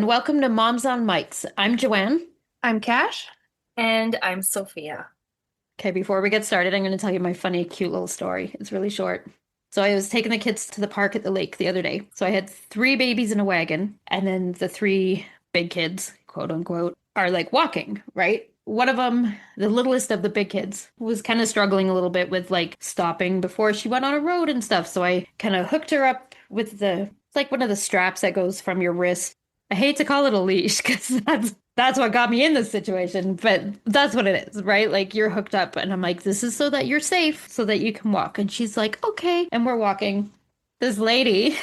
and welcome to Moms on Mics. I'm Joanne. I'm Cash. And I'm Sophia. Okay, before we get started, I'm going to tell you my funny, cute little story. It's really short. So I was taking the kids to the park at the lake the other day. So I had three babies in a wagon, and then the three big kids, quote unquote, are like walking, right? One of them, the littlest of the big kids, was kind of struggling a little bit with like stopping before she went on a road and stuff. So I kind of hooked her up with like one of the straps that goes from your wrist. I hate to call it a leash because that's what got me in this situation, but that's what it is, right? Like you're hooked up and I'm like, this is so that you're safe, so that you can walk. And she's like, okay. And we're walking. This lady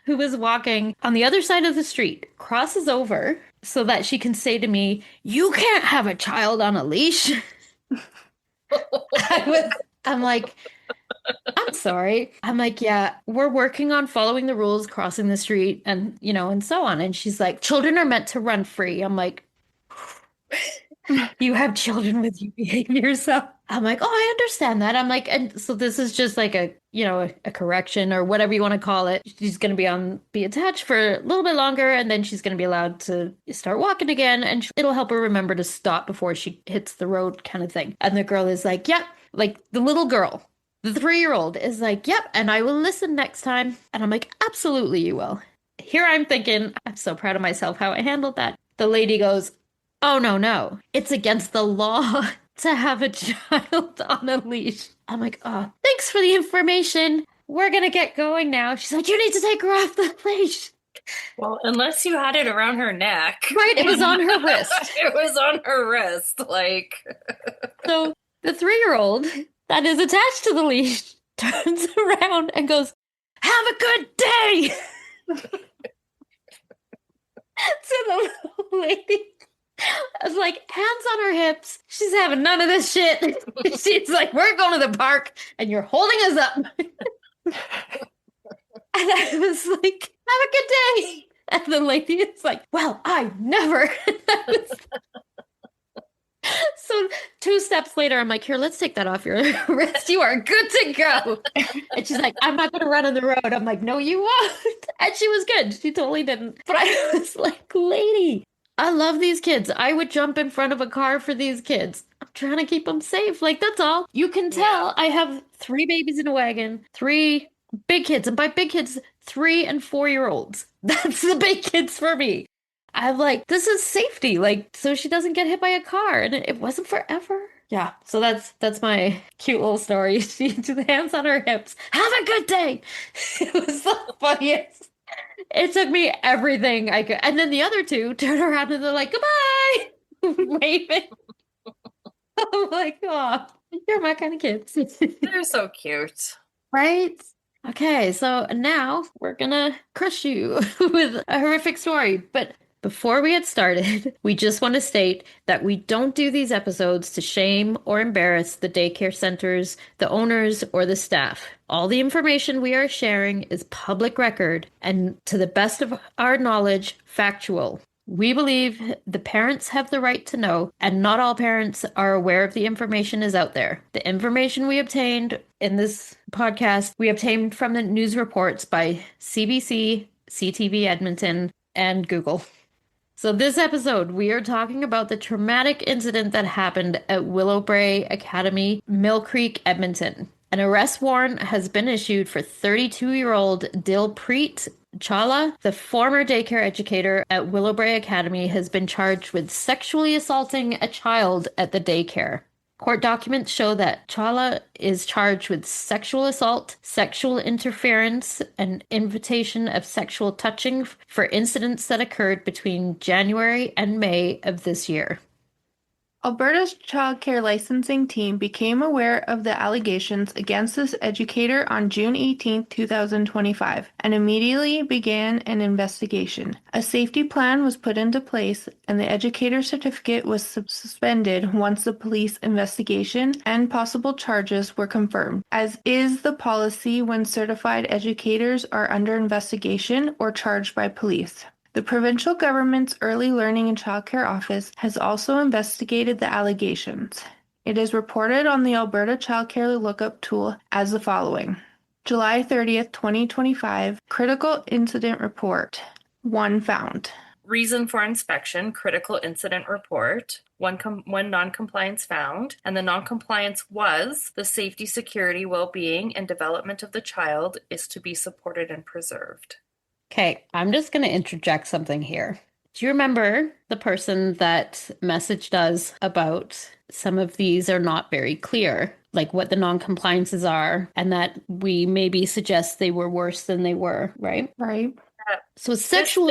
who was walking on the other side of the street crosses over so that she can say to me, you can't have a child on a leash. I'm like, I'm sorry. I'm like, yeah, we're working on following the rules, crossing the street, and and so on. And she's like, children are meant to run free. I'm like, you have children with you, behave yourself. I'm like, oh, I understand that. I'm like, and so this is just like a correction or whatever you want to call it. She's going to be attached for a little bit longer, and then she's going to be allowed to start walking again, and it'll help her remember to stop before she hits the road, kind of thing. And the girl is like, yep, like the little girl. The 3-year-old is like, yep, and I will listen next time. And I'm like, absolutely, you will. Here I'm thinking, I'm so proud of myself how I handled that. The lady goes, oh, no, no. It's against the law to have a child on a leash. I'm like, oh, thanks for the information. We're going to get going now. She's like, you need to take her off the leash. Well, unless you had it around her neck. Right, it was on her wrist. It was on her wrist, like. So the 3-year-old that is attached to the leash turns around and goes, have a good day. To the little lady. I was like, hands on her hips. She's having none of this shit. She's like, we're going to the park and you're holding us up. And I was like, have a good day. And the lady is like, well, I never. So 2 steps later, I'm like, here, let's take that off your wrist. You are good to go. And she's like, I'm not going to run on the road. I'm like, no, you won't. And she was good. She totally didn't. But I was like, lady, I love these kids. I would jump in front of a car for these kids. I'm trying to keep them safe. Like, that's all. You can tell I have 3 babies in a wagon, 3 big kids. And by big kids, 3 and 4-year-olds. That's the big kids for me. I'm like, this is safety, like, so she doesn't get hit by a car, and it wasn't forever. Yeah, so that's my cute little story. She did the hands on her hips. Have a good day. It was the funniest. It took me everything I could, and then the other 2 turn around and they're like, goodbye, waving. I'm like, oh, you're my kind of kids. They're so cute. Right? Okay, so now we're gonna crush you with a horrific story, but before we get started, we just want to state that we don't do these episodes to shame or embarrass the daycare centers, the owners, or the staff. All the information we are sharing is public record and, to the best of our knowledge, factual. We believe the parents have the right to know, and not all parents are aware of the information is out there. The information we obtained in this podcast, we obtained from the news reports by CBC, CTV Edmonton, and Google. So this episode, we are talking about the traumatic incident that happened at Willowbrae Academy Millcreek Edmonton. An arrest warrant has been issued for 32-year-old Dilpreet Chawla. The former daycare educator at Willowbrae Academy has been charged with sexually assaulting a child at the daycare. Court documents show that Chawla is charged with sexual assault, sexual interference, and invitation of sexual touching for incidents that occurred between January and May of this year. Alberta's child care licensing team became aware of the allegations against this educator on June 18, 2025, and immediately began an investigation. A safety plan was put into place, and the educator's certificate was suspended once the police investigation and possible charges were confirmed, as is the policy when certified educators are under investigation or charged by police. The provincial government's Early Learning and Childcare Office has also investigated the allegations. It is reported on the Alberta Childcare Lookup tool as the following. July 30th, 2025, Critical Incident Report. 1 found. reason for inspection, critical incident report, one non-compliance found, and the non-compliance was the safety, security, well-being, and development of the child is to be supported and preserved. Okay, I'm just going to interject something here. Do you remember the person that messaged us about some of these are not very clear, like what the non-compliances are, and that we maybe suggest they were worse than they were, right? Right. So sexual,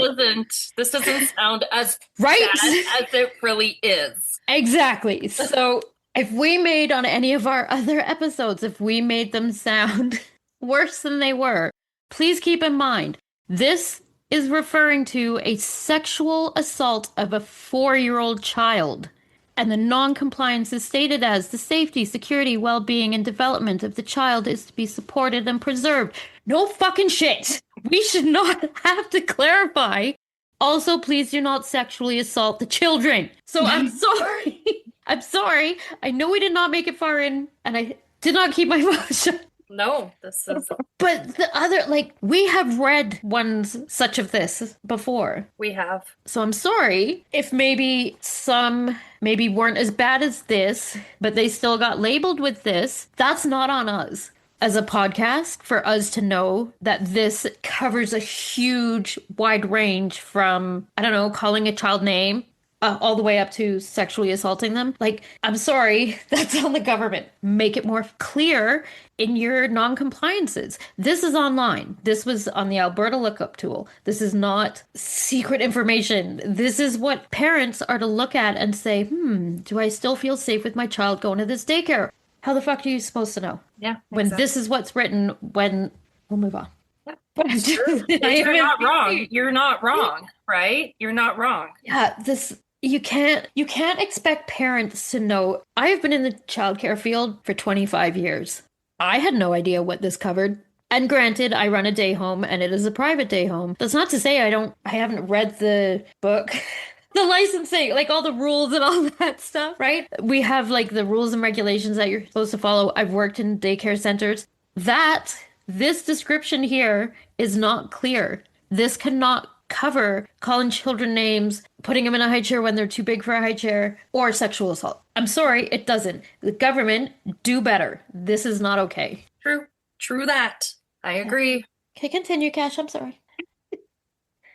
This doesn't sound as right? bad as it really is. Exactly. So if we made on any of our other episodes, if we made them sound worse than they were, please keep in mind, this is referring to a sexual assault of a 4-year-old child. And the non-compliance is stated as the safety, security, well-being, and development of the child is to be supported and preserved. No fucking shit. We should not have to clarify. Also, please do not sexually assault the children. So I'm sorry. I'm sorry. I know we did not make it far in, and I did not keep my mouth shut. No, this is. But the other, like, we have read ones such of this before. We have. So I'm sorry if maybe some maybe weren't as bad as this, but they still got labeled with this. That's not on us as a podcast for us to know that this covers a huge wide range from, I don't know, calling a child name all the way up to sexually assaulting them. Like, I'm sorry, that's on the government. Make it more clear in your non-compliances. This is online. This was on the Alberta lookup tool. This is not secret information. This is what parents are to look at and say, do I still feel safe with my child going to this daycare? How the fuck are you supposed to know? Yeah. When exactly. this is what's written, when we'll move on. Yeah. You're not wrong. You're not wrong, right? You're not wrong. Yeah, this you can't expect parents to know. I have been in the childcare field for 25 years. I had no idea what this covered. And granted, I run a day home and it is a private day home. That's not to say I haven't read the book. The licensing, like all the rules and all that stuff, right? We have like the rules and regulations that you're supposed to follow. I've worked in daycare centers. This description here is not clear. This cannot cover calling children names, putting them in a high chair when they're too big for a high chair, or sexual assault. I'm sorry, it doesn't. The government, do better. This is not okay. True that. I agree. Okay, continue, Cash. I'm sorry.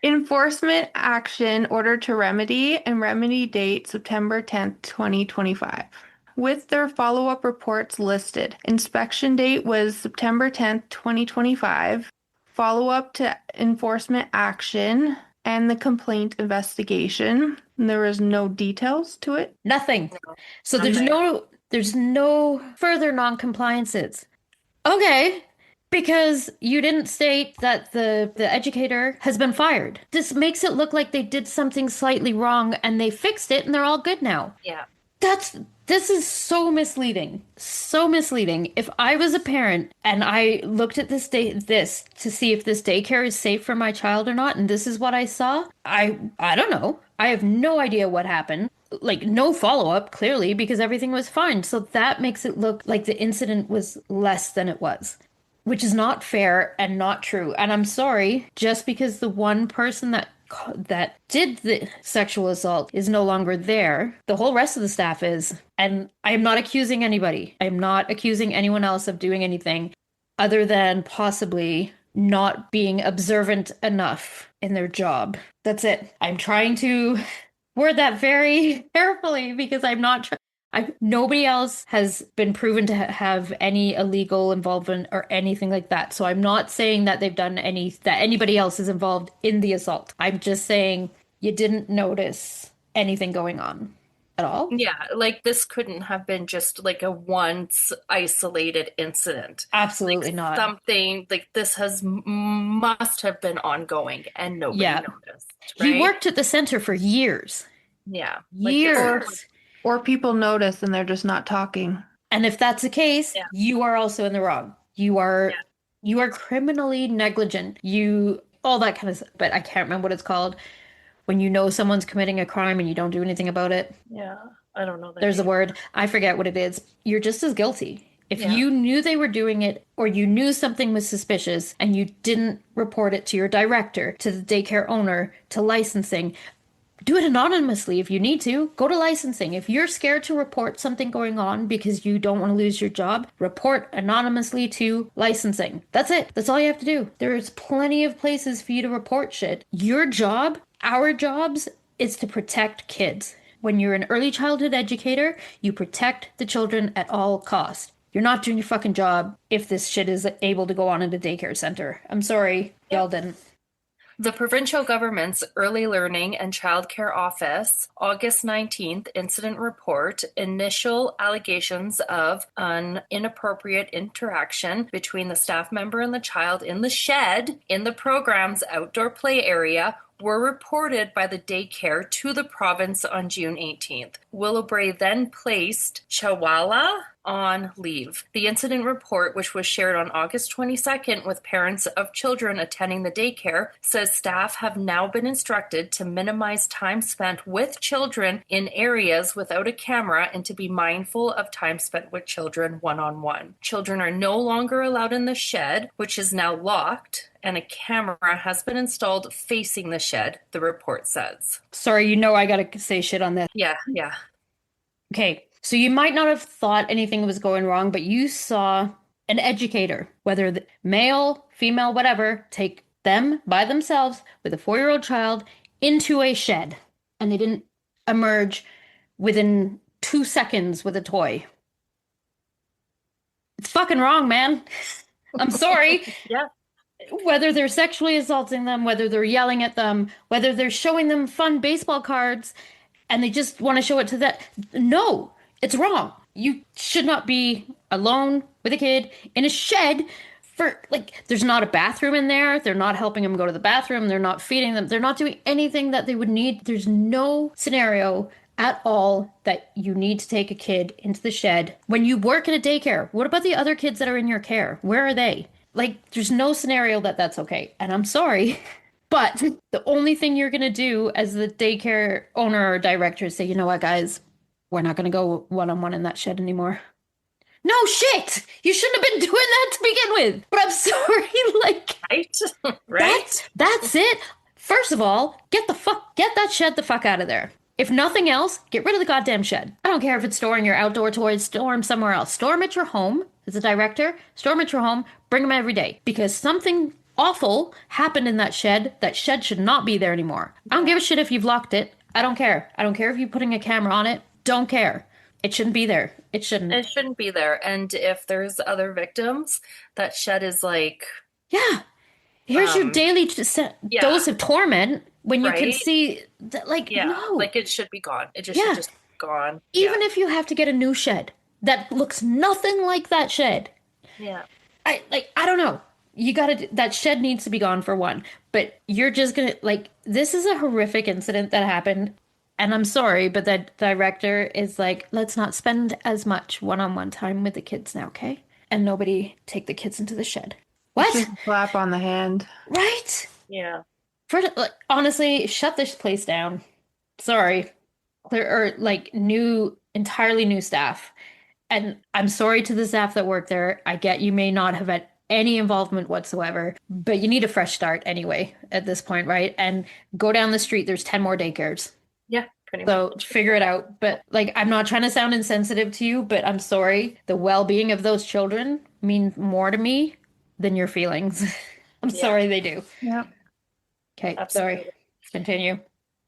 Enforcement action order to remedy and remedy date September 10th, 2025. With their follow-up reports listed. Inspection date was September 10th, 2025. Follow-up to enforcement action and the complaint investigation. And there was no details to it. Nothing. So there's no further non-compliances. Okay. Because you didn't state that the educator has been fired. This makes it look like they did something slightly wrong and they fixed it and they're all good now. Yeah. This is so misleading. So misleading. If I was a parent and I looked at this to see if this daycare is safe for my child or not, and this is what I saw, I don't know. I have no idea what happened. Like, no follow-up, clearly, because everything was fine. So that makes it look like the incident was less than it was, which is not fair and not true. And I'm sorry, just because the one person that did the sexual assault is no longer there, the whole rest of the staff is. And I am not accusing anybody. I am not accusing anyone else of doing anything other than possibly not being observant enough in their job. That's it. I'm trying to word that very carefully because I'm not nobody else has been proven to have any illegal involvement or anything like that. So I'm not saying that they've done that anybody else is involved in the assault. I'm just saying you didn't notice anything going on at all. Yeah, like this couldn't have been just like a once isolated incident. Absolutely like not. Something like this must have been ongoing and nobody noticed. Right? He worked at the center for years. Yeah. Years. Or people notice and they're just not talking. And if that's the case, you are also in the wrong. You are criminally negligent. All that kind of stuff, but I can't remember what it's called. When you know someone's committing a crime and you don't do anything about it. Yeah, I don't know that. There's a word. I forget what it is. You're just as guilty. If you knew they were doing it or you knew something was suspicious and you didn't report it to your director, to the daycare owner, to licensing, Do it anonymously if you need to. Go to licensing. If you're scared to report something going on because you don't want to lose your job, report anonymously to licensing. That's it. That's all you have to do. There's plenty of places for you to report shit. Your job, our jobs, is to protect kids. When you're an early childhood educator, you protect the children at all costs. You're not doing your fucking job if this shit is able to go on in a daycare center. I'm sorry, y'all didn't. The provincial government's Early Learning and Childcare Office, August 19th incident report, initial allegations of an inappropriate interaction between the staff member and the child in the shed in the program's outdoor play area were reported by the daycare to the province on June 18th. Willowbrae then placed Chawala on leave. The incident report, which was shared on August 22nd with parents of children attending the daycare, says staff have now been instructed to minimize time spent with children in areas without a camera and to be mindful of time spent with children one-on-one. Children are no longer allowed in the shed, which is now locked, and a camera has been installed facing the shed, the report says. Sorry, I gotta say shit on this. Yeah. Okay, so you might not have thought anything was going wrong, but you saw an educator, whether male, female, whatever, take them by themselves with a 4-year-old child into a shed, and they didn't emerge within 2 seconds with a toy. It's fucking wrong, man. I'm sorry. Yeah. Whether they're sexually assaulting them, whether they're yelling at them, whether they're showing them fun baseball cards and they just want to show it to that. No, it's wrong. You should not be alone with a kid in a shed for, there's not a bathroom in there. They're not helping them go to the bathroom. They're not feeding them. They're not doing anything that they would need. There's no scenario at all that you need to take a kid into the shed. When you work in a daycare, what about the other kids that are in your care? Where are they? There's no scenario that that's okay. And I'm sorry, but the only thing you're going to do as the daycare owner or director is say, you know what, guys, we're not going to go one-on-one in that shed anymore. No shit! You shouldn't have been doing that to begin with. But I'm sorry, Right? Right? That's it. First of all, get that shed the fuck out of there. If nothing else, get rid of the goddamn shed. I don't care if it's storing your outdoor toys, store them somewhere else. Store them at your home. As a director, store them at your home, bring them every day. Because something awful happened in that shed. That shed should not be there anymore. I don't give a shit if you've locked it. I don't care. I don't care if you're putting a camera on it. Don't care. It shouldn't be there. It shouldn't. It shouldn't be there. And if there's other victims, that shed is yeah. Here's your daily dose of torment when you can see that, no. It should be gone. It just should just be gone. Even if you have to get a new shed that looks nothing like that shed. Yeah. I don't know. That shed needs to be gone for one. But you're just gonna, this is a horrific incident that happened. And I'm sorry, but that director is let's not spend as much one-on-one time with the kids now, okay? And nobody take the kids into the shed. What? Just a slap on the hand. Right? Yeah. Honestly, shut this place down. Sorry. Entirely new staff. And I'm sorry to the staff that work there. I get you may not have had any involvement whatsoever, but you need a fresh start anyway at this point, right? And go down the street, there's 10 more daycares. Yeah, pretty So much. figure it out. But I'm not trying to sound insensitive to you, but I'm sorry. The well-being of those children means more to me than your feelings. I'm sorry they do. Yeah. Okay, Absolutely. sorry. Continue.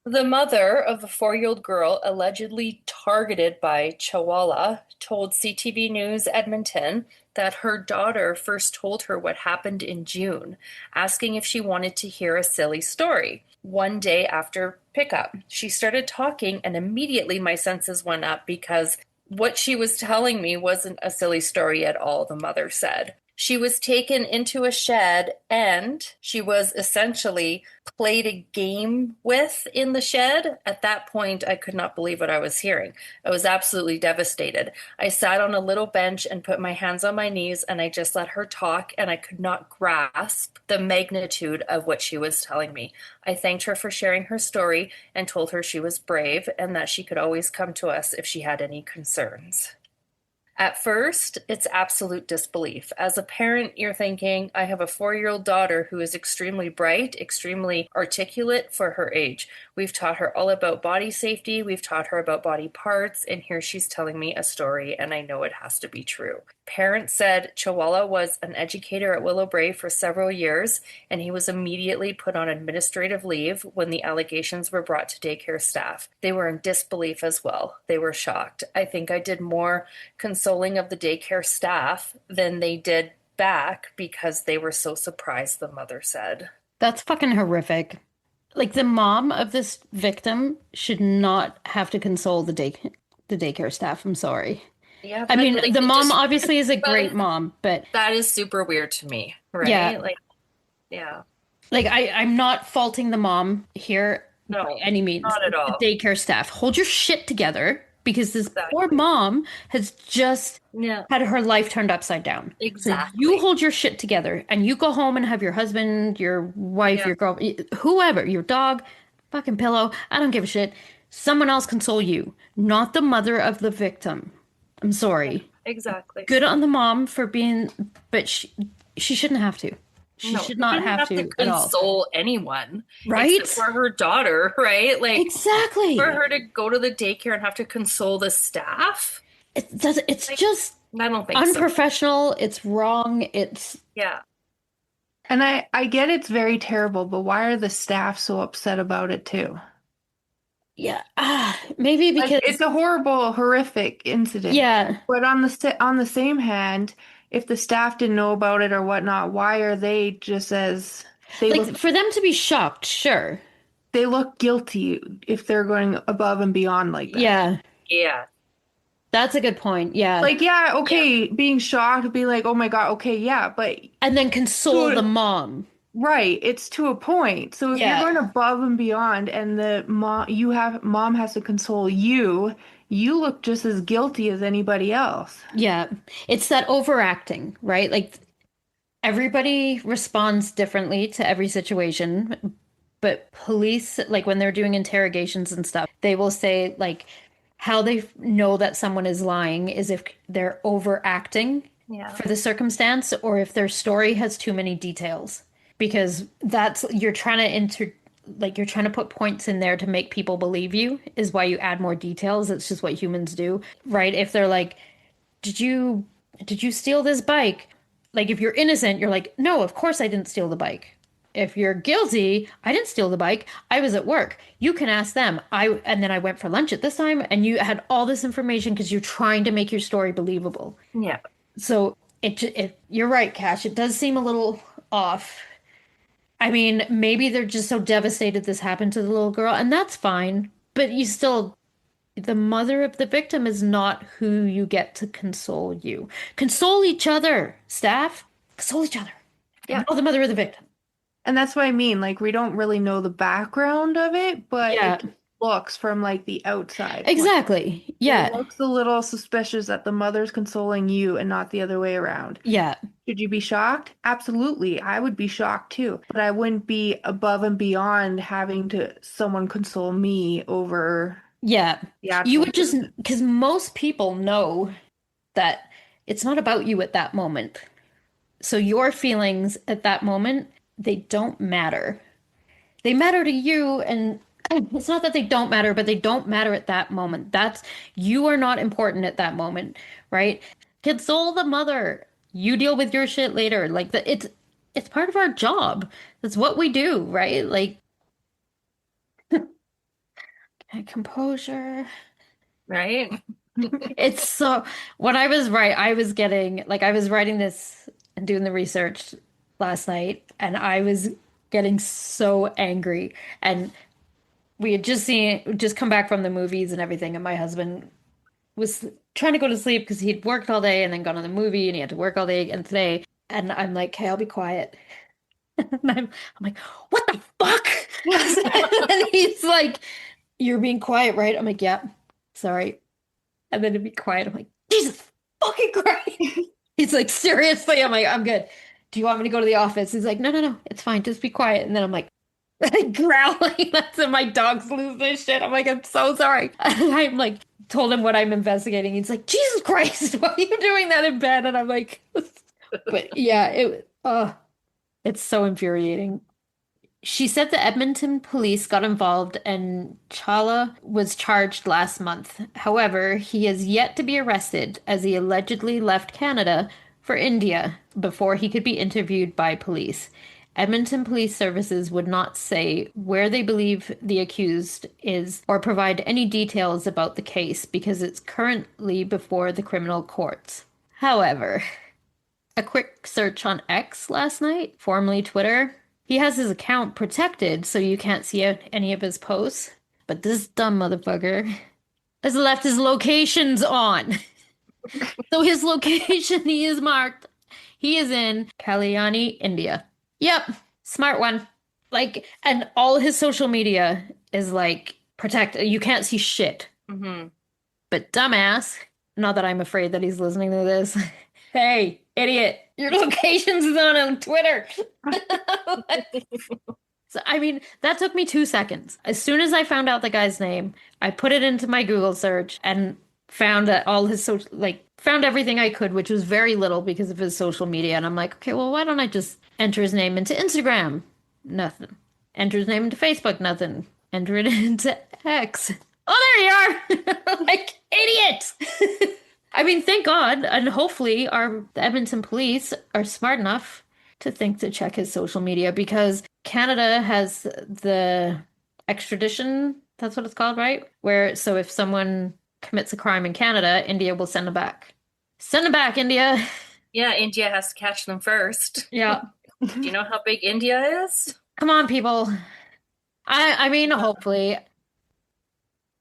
The mother of the 4-year-old girl allegedly targeted by Chawala told CTV News Edmonton that her daughter first told her what happened in June, asking if she wanted to hear a silly story. One day after pickup, she started talking and immediately my senses went up because what she was telling me wasn't a silly story at all, the mother said. She was taken into a shed and she was essentially played a game with in the shed. At that point, I could not believe what I was hearing. I was absolutely devastated. I sat on a little bench and put my hands on my knees and I just let her talk and I could not grasp the magnitude of what she was telling me. I thanked her for sharing her story and told her she was brave and that she could always come to us if she had any concerns. At first, it's absolute disbelief. As a parent, you're thinking, I have a 4-year-old daughter who is extremely bright, extremely articulate for her age. We've taught her all about body safety, we've taught her about body parts, and here she's telling me a story, and I know it has to be true. Parents said Chihuahua was an educator at Willowbrae for several years, and he was immediately put on administrative leave when the allegations were brought to daycare staff. They were in disbelief as well. They were shocked. I think I did more consoling of the daycare staff than they did back because they were so surprised, the mother said. That's fucking horrific. Like the mom of this victim should not have to console the daycare staff. I'm sorry. Yeah, I but mean, like the they mom just, obviously is a great but mom, but that is super weird to me, yeah, right? Like, yeah, like I'm not faulting the mom here by no, any means. not at It's the all. daycare staff. Hold your shit together because this poor Exactly. mom has just Yeah, had her life turned upside down. So you exactly. hold your shit together and you go home and have your husband, your wife, Yeah, your girl, whoever, your dog, fucking pillow. I don't give a shit. Someone else console you, not the mother of the victim. I'm yeah, sorry. exactly. Good on the mom for being, but she shouldn't have to. She No, should she not didn't have have to to at all. console anyone except Right? for her daughter, right? Like, for Exactly. her to go to the daycare and have to console the staff? It's Like, just I don't think so. unprofessional. It's wrong. It's Yeah. And I get it's very terrible, but why are the staff so upset about it too? yeah. Maybe Like because it's a horrible, horrific incident. yeah. But on the same hand, if the staff didn't know about it or whatnot, why are they just as Like for them to be shocked, sure. they look guilty if they're going above and beyond like that? Yeah. Yeah. That's a good point. Yeah. Like, yeah, Yeah. okay, being shocked, be like, oh my God, okay, yeah, but And then to console the a, mom. right, it's to a point. So if you're Yeah. going above and beyond and the mom has to console you, you look just as guilty as anybody else. Yeah. It's that overacting, right? Like everybody responds differently to every situation, but police, like when they're doing interrogations and stuff, they will say like how they know that someone is lying is if they're overacting Yeah. for the circumstance or if their story has too many details. Because that's you're trying to you're trying to put points in there to make people believe you is why you add more details. It's just what humans do, right? If they're like, did you did you steal this bike? Like if you're innocent, you're like, no, of course I didn't steal the bike. If you're guilty, I didn't steal the bike. I was at work. You can ask them. And then I went for lunch at this time and you had all this information because you're trying to make your story believable. Yeah. So you're right, Cash. It does seem a little off. I mean, maybe they're just so devastated this happened to the little girl, and that's fine. But the mother of the victim is not who you get to console you. Console each other, staff. Console each other. And Yeah. not the mother of the victim. And that's what I mean. Like, we don't really know the background of it, but Yeah, it looks from like the outside. Like, exactly. it Yeah, looks a little suspicious that the mother's consoling you and not the other way around. yeah, Should you be shocked? Absolutely. I would be shocked too. But I wouldn't be above and beyond having to someone console me over yeah. the You actual would just, person. because most people know that it's not about you at that moment. So your feelings at that moment, they don't matter. They matter to you, and it's not that they don't matter, but they don't matter at that moment. You are not important at that moment, right? Console the mother. You deal with your shit later. It's part of our job. That's what we do, right? Like composure. Right? It's so when I was getting like I was writing this and doing the research last night, and I was getting so angry. And we had just come back from the movies and everything, and my husband was trying to go to sleep because he'd worked all day and then gone on the movie and he had to work all day and today. And I'm like, okay, I'll be quiet. And I'm like, what the fuck? And he's like, you're being quiet, right? I'm like, yeah, sorry. And then to be quiet, I'm like, Jesus fucking Christ. He's like, seriously? I'm like, I'm good. Do you want me to go to the office? He's like, no, no, no, it's fine. Just be quiet. And then I'm like, like growling. That's and my dogs lose their shit. I'm like, I'm so sorry. I'm like, told him what I'm investigating. He's like, Jesus Christ, why are you doing that in bed? And I'm like, but yeah, it's so infuriating. She said the Edmonton police got involved and Chawla was charged last month. However, he is yet to be arrested as he allegedly left Canada for India before he could be interviewed by police. Edmonton Police Services would not say where they believe the accused is or provide any details about the case because it's currently before the criminal courts. However, a quick search on X last night, formerly Twitter. He has his account protected, so you can't see any of his posts. But this dumb motherfucker has left his locations on. So his location, he is marked. He is in Kalyani, India. Yep, smart one. Like, and all his social media is like protected. You can't see shit. Mm-hmm. But dumbass, not that I'm afraid that he's listening to this. Hey, idiot, your location's not on Twitter. So, I mean, that took me 2 seconds. As soon as I found out the guy's name, I put it into my Google search and found that all his social, like, found everything I could, which was very little because of his social media. And I'm like, okay, well, why don't I just enter his name into Instagram? Nothing. Enter his name into Facebook? Nothing. Enter it into X. Oh, there you are! Like, idiot! I mean, thank God, and hopefully the Edmonton police are smart enough to think to check his social media because Canada has the extradition, that's what it's called, right? Where, so if someone commits a crime in Canada, India will send them back. Send them back, India. Yeah, India has to catch them first. Yeah. Do you know how big India is? Come on, people. I mean, hopefully.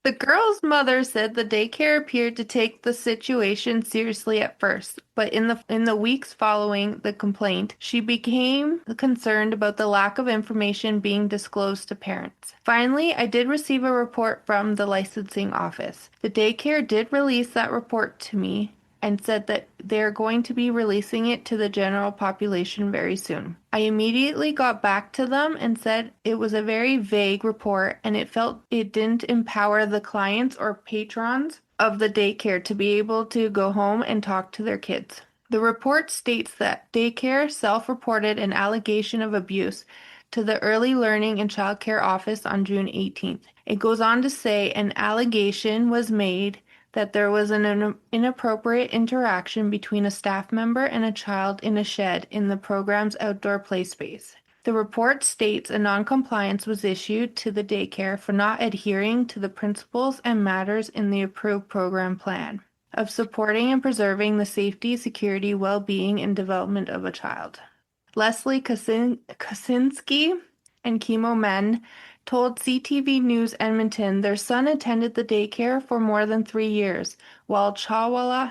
The girl's mother said the daycare appeared to take the situation seriously at first, but in the weeks following the complaint, she became concerned about the lack of information being disclosed to parents. Finally, I did receive a report from the licensing office. The daycare did release that report to me and said that they're going to be releasing it to the general population very soon. I immediately got back to them and said it was a very vague report and it felt it didn't empower the clients or patrons of the daycare to be able to go home and talk to their kids. The report states that daycare self-reported an allegation of abuse to the Early Learning and Child Care Office on June 18th. It goes on to say an allegation was made that there was an inappropriate interaction between a staff member and a child in a shed in the program's outdoor play space. The report states a noncompliance was issued to the daycare for not adhering to the principles and matters in the approved program plan of supporting and preserving the safety, security, well-being, and development of a child. Leslie Kaczynski and Chemo Men told CTV News Edmonton their son attended the daycare for more than 3 years, while Chawla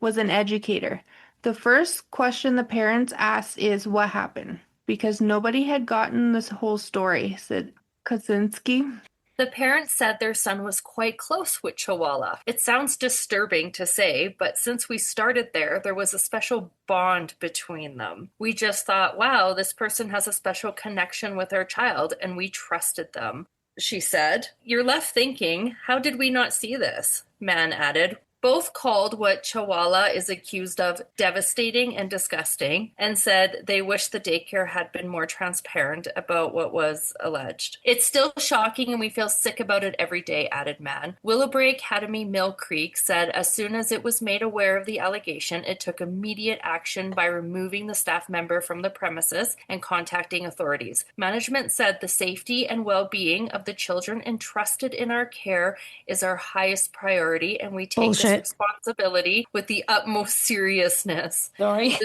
was an educator. The first question the parents asked is, what happened? Because nobody had gotten this whole story, said Kaczynski. The parents said their son was quite close with Chawla. It sounds disturbing to say, but since we started there was a special bond between them. We just thought, wow, this person has a special connection with our child, and we trusted them. She said, "You're left thinking, how did we not see this?" Man added. Both called what Chawla is accused of devastating and disgusting and said they wish the daycare had been more transparent about what was alleged. "It's still shocking and we feel sick about it every day," added Man. Willowbrae Academy Millcreek said as soon as it was made aware of the allegation, it took immediate action by removing the staff member from the premises and contacting authorities. Management said the safety and well-being of the children entrusted in our care is our highest priority and we take this responsibility with the utmost seriousness. Sorry.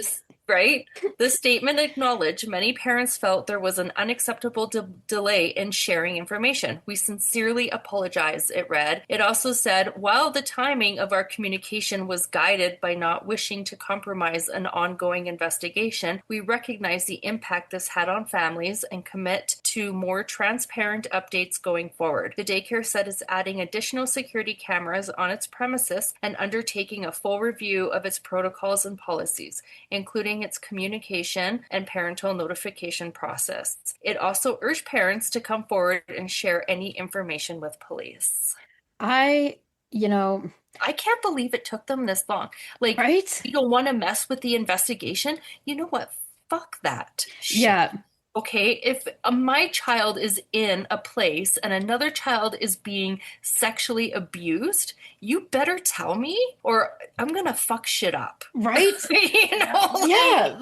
Right? The statement acknowledged many parents felt there was an unacceptable delay in sharing information. "We sincerely apologize," it read. It also said, while the timing of our communication was guided by not wishing to compromise an ongoing investigation, we recognize the impact this had on families and commit to more transparent updates going forward. The daycare said it's adding additional security cameras on its premises and undertaking a full review of its protocols and policies, including its communication and parental notification process. It also urged parents to come forward and share any information with police. I, you know, I can't believe it took them this long. Like, right? you don't want to mess with the investigation? You know what? Fuck that shit. Yeah. Okay, if my child is in a place and another child is being sexually abused, you better tell me or I'm gonna fuck shit up. Right? You know, Yeah,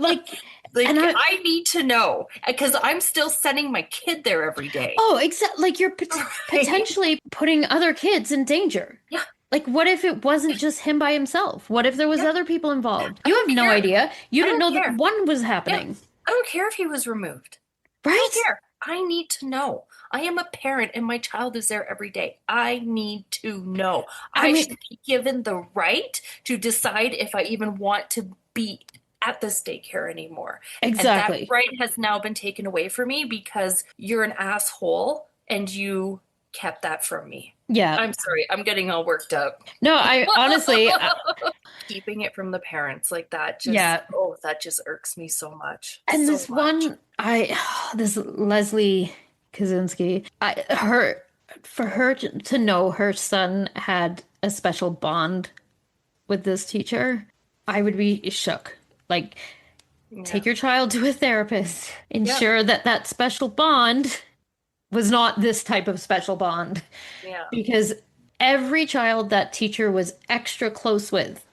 and I need to know because I'm still sending my kid there every day. oh, exactly. Like you're potentially putting other kids in danger. Yeah. Like, what if it wasn't just him by himself? What if there was Yeah. other people involved? I You don't have no care. idea. You I didn't know don't care. that one was happening. I don't care if he was removed. I Right? don't care. I need to know. I am a parent and my child is there every day. I need to know. I I mean, should be given the right to decide if I even want to be at this daycare anymore. And that exactly. right has now been taken away from me because you're an asshole and you kept that from me. Yeah. I'm sorry. I'm getting all worked up. No, I honestly, Keeping it from the parents like that just, yeah. oh, that just irks me so much. And So this much. one, this Leslie Kaczynski, for her to know her son had a special bond with this teacher, I would be shook. Like, take your child to a therapist, ensure that that special bond was not this type of special bond. Yeah. Because every child that teacher was extra close with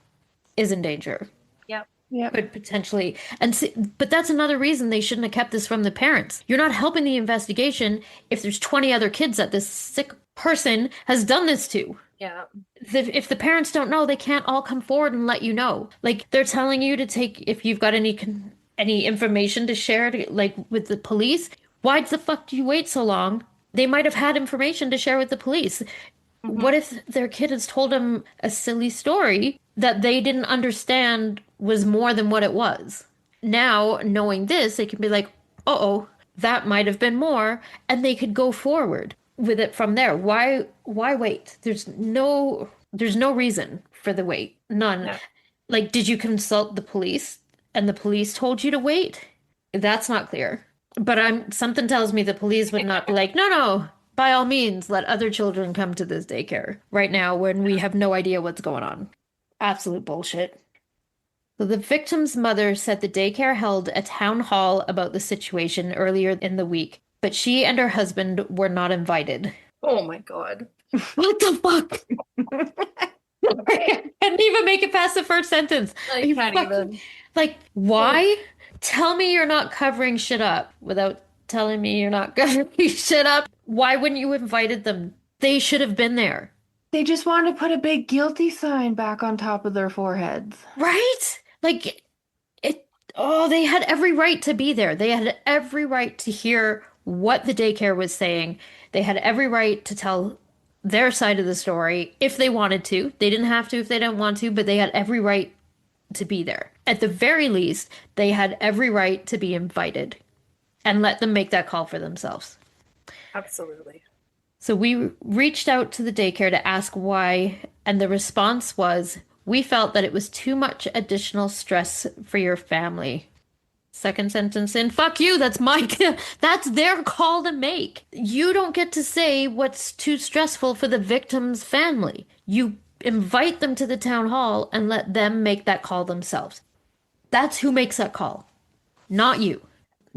is in danger. Yep. Yep. Could potentially, and see, but that's another reason they shouldn't have kept this from the parents. You're not helping the investigation if there's 20 other kids that this sick person has done this to. Yeah. If the parents don't know, they can't all come forward and let you know. Like they're telling you to take if you've got any information to share like with the police. Why the fuck do you wait so long? They might have had information to share with the police. What if their kid has told them a silly story that they didn't understand was more than what it was? Now, knowing this, they can be like, uh-oh, that might have been more, and they could go forward with it from there. Why wait? There's no reason for the wait. None. No. Like, did you consult the police and the police told you to wait? That's not clear. But something tells me the police would not be like, no, by all means, let other children come to this daycare right now when we have no idea what's going on. Absolute bullshit. So the victim's mother said the daycare held a town hall about the situation earlier in the week, but she and her husband were not invited. Oh my God. What the fuck? I couldn't even make it past the first sentence. I Are you can't fucking- even. Like, why? Tell me you're not covering shit up without telling me you're not covering shit up. Why wouldn't you have invited them? They should have been there. They just wanted to put a big guilty sign back on top of their foreheads. Right? Like, they had every right to be there. They had every right to hear what the daycare was saying. They had every right to tell their side of the story if they wanted to. They didn't have to if they didn't want to, but they had every right to be there. At the very least, they had every right to be invited and let them make that call for themselves. Absolutely. So we reached out to the daycare to ask why, and the response was, we felt that it was too much additional stress for your family. Second sentence in, fuck you, that's that's their call to make. You don't get to say what's too stressful for the victim's family. You invite them to the town hall and let them make that call themselves. That's who makes that call, not you.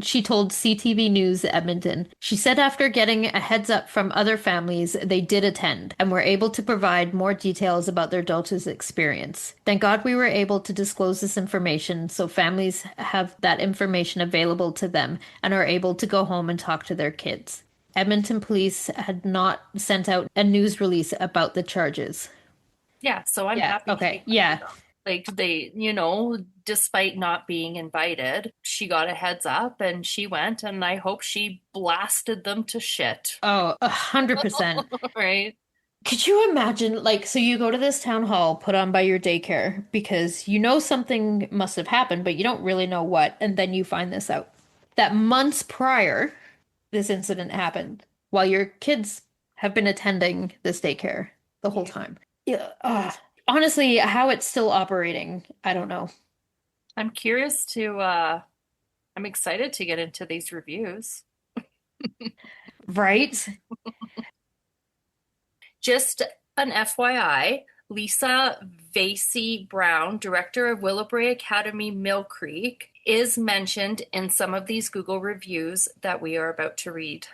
She told CTV News Edmonton. She said after getting a heads up from other families, they did attend and were able to provide more details about their daughter's experience. Thank God we were able to disclose this information so families have that information available to them and are able to go home and talk to their kids. Edmonton police had not sent out a news release about the charges. Yeah, so I'm happy. Okay, yeah. Like they, despite not being invited, she got a heads up and she went, and I hope she blasted them to shit. Oh, 100%. Right? Could you imagine, so you go to this town hall put on by your daycare because you know something must have happened, but you don't really know what, and then you find this out. That months prior, this incident happened while your kids have been attending this daycare the whole Yeah. time. Yeah. Honestly, how it's still operating, I don't know. I'm curious to, I'm excited to get into these reviews. Right? Just an FYI, Lisa Vasey Brown, director of Willowbrae Academy Millcreek, is mentioned in some of these Google reviews that we are about to read.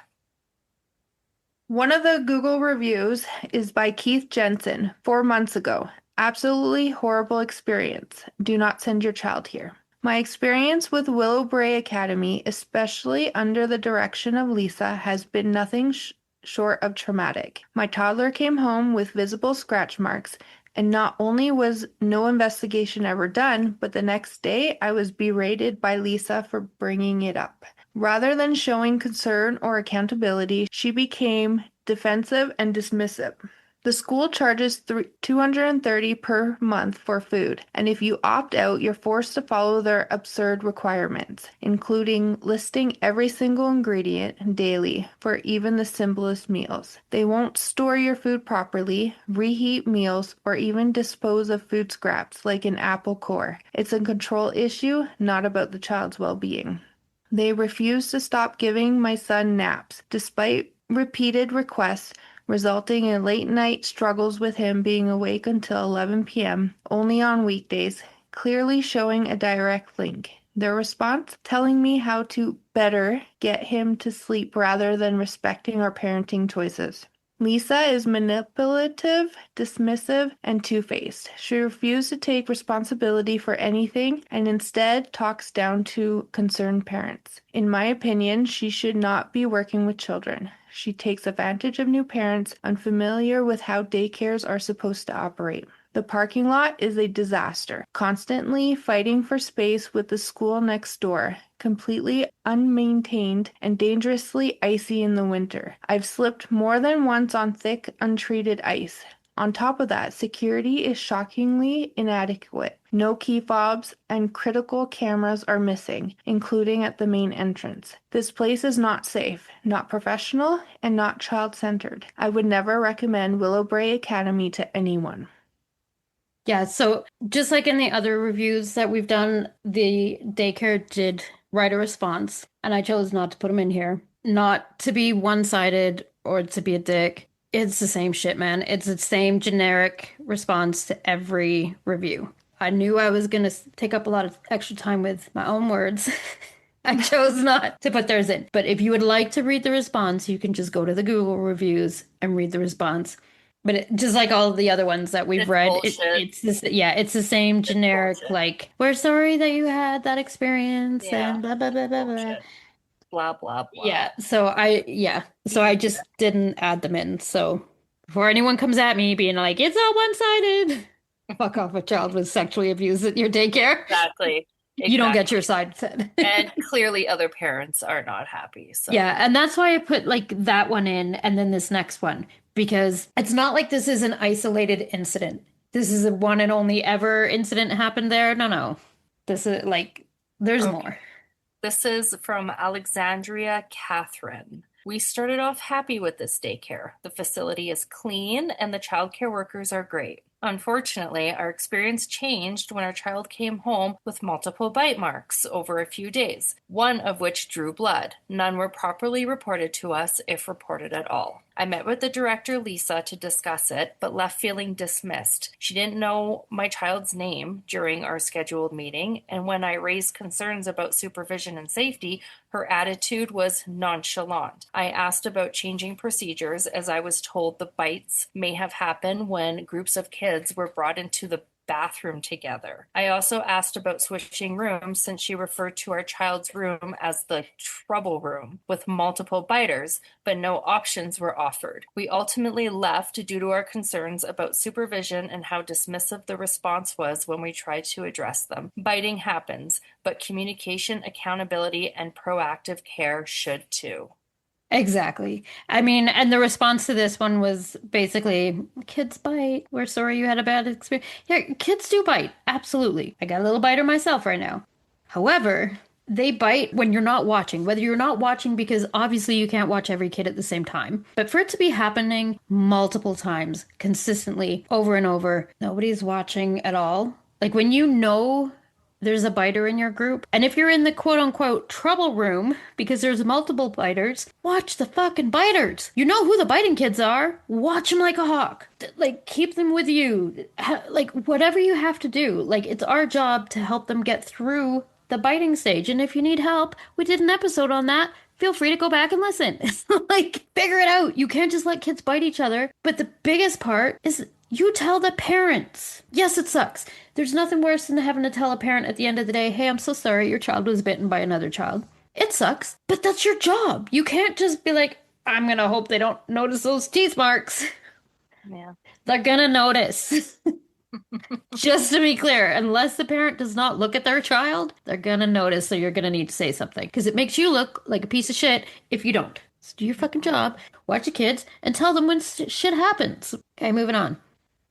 One of the Google reviews is by Keith Jensen, 4 months ago. Absolutely horrible experience. Do not send your child here. My experience with Willowbrae Academy, especially under the direction of Lisa, has been nothing short of traumatic. My toddler came home with visible scratch marks, and not only was no investigation ever done, but the next day I was berated by Lisa for bringing it up. Rather than showing concern or accountability, she became defensive and dismissive. The school charges $230 per month for food, and if you opt out, you're forced to follow their absurd requirements, including listing every single ingredient daily for even the simplest meals. They won't store your food properly, reheat meals, or even dispose of food scraps like an apple core. It's a control issue, not about the child's well-being. They refuse to stop giving my son naps, despite repeated requests, resulting in late night struggles with him being awake until 11 p.m., only on weekdays, clearly showing a direct link. Their response? Telling me how to better get him to sleep rather than respecting our parenting choices. Lisa is manipulative, dismissive, and two-faced. She refuses to take responsibility for anything and instead talks down to concerned parents. In my opinion, she should not be working with children. She takes advantage of new parents unfamiliar with how daycares are supposed to operate. The parking lot is a disaster, constantly fighting for space with the school next door, completely unmaintained and dangerously icy in the winter. I've slipped more than once on thick, untreated ice. On top of that, security is shockingly inadequate. No key fobs and critical cameras are missing, including at the main entrance. This place is not safe, not professional, and not child-centered. I would never recommend Willowbrae Academy to anyone. Yeah, so just like in the other reviews that we've done, the daycare did write a response, and I chose not to put them in here. Not to be one-sided or to be a dick. It's the same shit, man. It's the same generic response to every review. I knew I was gonna take up a lot of extra time with my own words. I chose not to put theirs in. But if you would like to read the response, you can just go to the Google reviews and read the response. But just like all the other ones that we've It's read, bullshit. it's this, yeah, it's the same It's generic, bullshit. like, we're sorry that you had that experience Yeah, and blah blah blah blah blah. bullshit. Blah, blah, blah. So I just didn't add them in. So before anyone comes at me being like, it's all one-sided, fuck off, a child was sexually abused at your daycare. Exactly. You don't get your Exactly. side said. And clearly other parents are not happy. So, Yeah, and that's why I put like that one in and then this next one because it's not like this is an isolated incident. This is a one and only ever incident happened there. No, no. This is like there's okay. more. This is from Alexandria Catherine. We started off happy with this daycare. The facility is clean and the childcare workers are great. Unfortunately, our experience changed when our child came home with multiple bite marks over a few days, one of which drew blood. None were properly reported to us, if reported at all. I met with the director, Lisa, to discuss it, but left feeling dismissed. She didn't know my child's name during our scheduled meeting, and when I raised concerns about supervision and safety, her attitude was nonchalant. I asked about changing procedures as I was told the bites may have happened when groups of kids were brought into the bathroom together. I also asked about switching rooms since she referred to our child's room as the trouble room with multiple biters, but no options were offered. We ultimately left due to our concerns about supervision and how dismissive the response was when we tried to address them. Biting happens, but communication, accountability, and proactive care should too. Exactly. I mean, and the response to this one was basically, kids bite. We're sorry you had a bad experience. Yeah, kids do bite. Absolutely. I got a little biter myself right now. However, they bite when you're not watching, whether you're not watching because obviously you can't watch every kid at the same time. But for it to be happening multiple times, consistently, over and over, nobody's watching at all. Like when you know there's a biter in your group, and if you're in the quote unquote trouble room because there's multiple biters, watch the fucking biters. You know who the biting kids are. Watch them like a hawk. Like keep them with you. Like whatever you have to do. Like it's our job to help them get through the biting stage. And if you need help, we did an episode on that. Feel free to go back and listen. Like, figure it out. You can't just let kids bite each other. But the biggest part is you tell the parents. Yes, it sucks. There's nothing worse than having to tell a parent at the end of the day, hey, I'm so sorry your child was bitten by another child. It sucks, but that's your job. You can't just be like, I'm gonna hope they don't notice those teeth marks. Yeah. They're gonna notice. Just to be clear, unless the parent does not look at their child, they're gonna notice, so you're gonna need to say something. Because it makes you look like a piece of shit if you don't. So do your fucking job, watch your kids, and tell them when shit happens. Okay, moving on.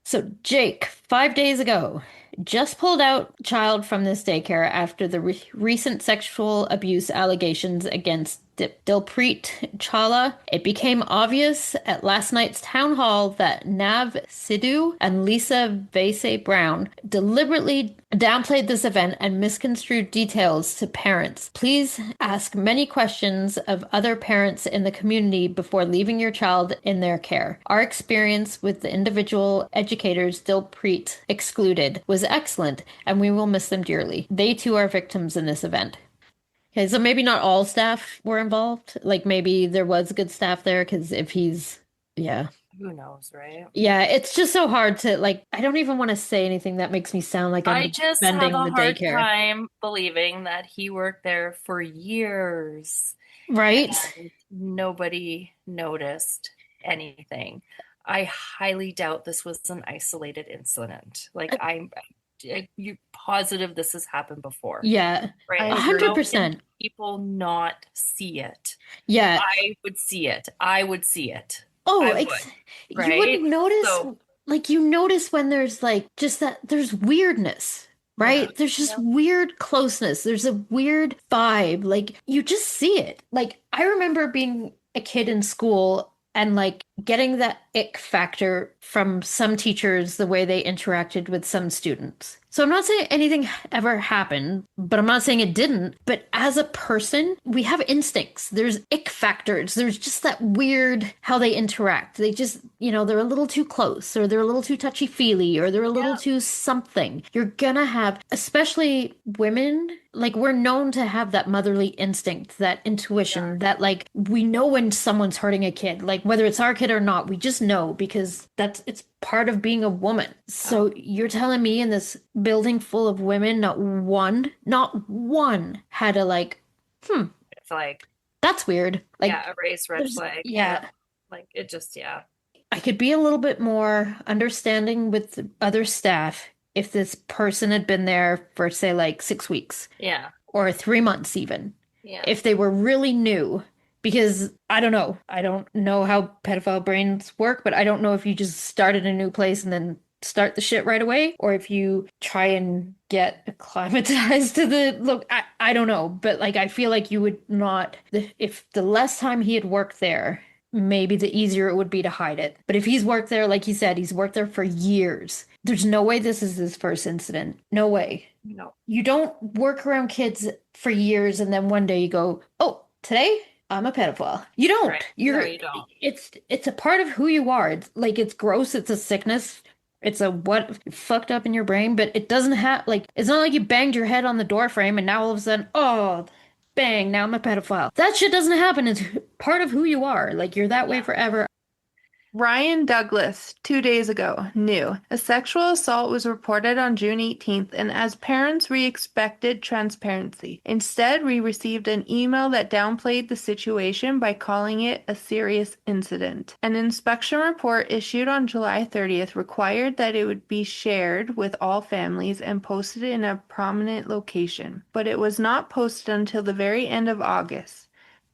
So Jake, 5 days ago, just pulled out child from this daycare after the recent sexual abuse allegations against Dilpreet Chawla. It became obvious at last night's town hall that Nav Sidhu and Lisa Vasey Brown deliberately downplayed this event and misconstrued details to parents. Please ask many questions of other parents in the community before leaving your child in their care. Our experience with the individual educators Dilpreet excluded was excellent, and we will miss them dearly. They too are victims in this event. Okay, so maybe not all staff were involved. Like maybe there was good staff there because if he's, yeah. Who knows, right? Yeah, it's just so hard to like, I don't even want to say anything that makes me sound like I'm I just have defending a the hard daycare. time believing that he worked there for years Right? and nobody noticed anything. I highly doubt this was an isolated incident. Like you're positive this has happened before, Yeah, right? I a Like, agree. how can 100%. people not see it? Yeah. I would see it. I would see it. Oh, I would, you right? wouldn't notice, So, like, you notice when there's like just that there's weirdness, yeah. right? There's just Yep. weird closeness. There's a weird vibe. Like, you just see it. Like, I remember being a kid in school and like getting that ick factor from some teachers, the way they interacted with some students. So I'm not saying anything ever happened, but I'm not saying it didn't. But as a person, we have instincts. There's ick factors. There's just that weird how they interact. They just, they're a little too close or they're a little too touchy-feely or they're a little Yeah. too something. You're gonna have, especially women, like we're known to have that motherly instinct, that intuition, that like we know when someone's hurting a kid, like whether it's our kid or not, we just know because it's part of being a woman. So you're telling me in this building full of women, not one had a like, It's like, that's weird. Like, yeah, a race red flag. yeah. Like it just, yeah. I could be a little bit more understanding with other staff if this person had been there for, say, like 6 weeks Yeah. or 3 months even. Yeah. If they were really new. Because I don't know. I don't know how pedophile brains work, but I don't know if you just start at a new place and then start the shit right away, or if you try and get acclimatized to the look. I don't know, but like I feel like you would not, if the less time he had worked there, maybe the easier it would be to hide it. But if he's worked there, like he said, he's worked there for years. There's no way this is his first incident. No way. No. You don't work around kids for years and then one day you go, oh, today I'm a pedophile. You don't. Right. No, you don't. It's a part of who you are. It's like it's gross, it's a sickness. It's a what fucked up in your brain, but it doesn't have like it's not like you banged your head on the door frame and now all of a sudden, oh, bang, now I'm a pedophile. That shit doesn't happen. It's part of who you are. Like you're that way forever. Ryan Douglas, 2 days ago, knew a sexual assault was reported on June 18th, and as parents, we expected transparency. Instead, we received an email that downplayed the situation by calling it a serious incident. An inspection report issued on July 30th required that it would be shared with all families and posted in a prominent location, but it was not posted until the very end of August.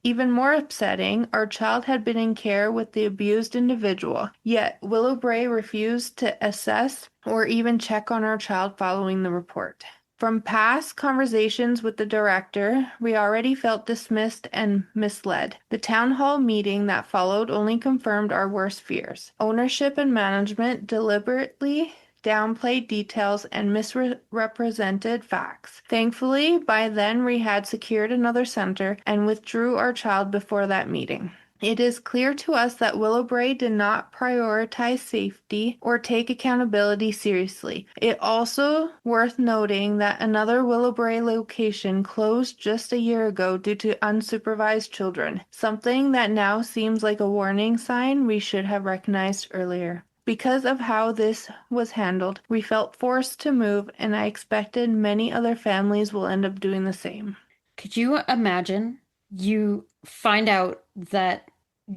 Even more upsetting, our child had been in care with the abused individual, yet Willowbrae refused to assess or even check on our child following the report. From past conversations with the director, we already felt dismissed and misled. The town hall meeting that followed only confirmed our worst fears. Ownership and management deliberately downplayed details and misrepresented facts. Thankfully, by then we had secured another center and withdrew our child before that meeting. It is clear to us that Willowbrae did not prioritize safety or take accountability seriously. It also worth noting that another Willowbrae location closed just a year ago due to unsupervised children, something that now seems like a warning sign we should have recognized earlier. Because of how this was handled, we felt forced to move, and I expected many other families will end up doing the same. Could you imagine you find out that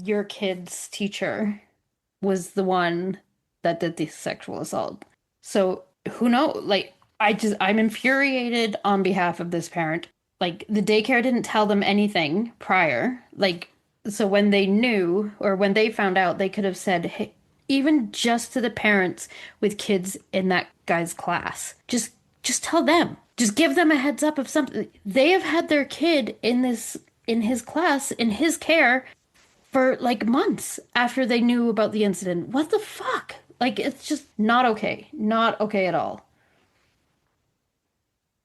your kid's teacher was the one that did the sexual assault? So who knows? Like, I'm infuriated on behalf of this parent. Like, the daycare didn't tell them anything prior. Like, so when they knew or when they found out, they could have said, hey, even just to the parents with kids in that guy's class, just tell them. Just give them a heads up of something. They have had their kid in his class, in his care for like months after they knew about the incident. What the fuck? Like, it's just not okay. Not okay at all.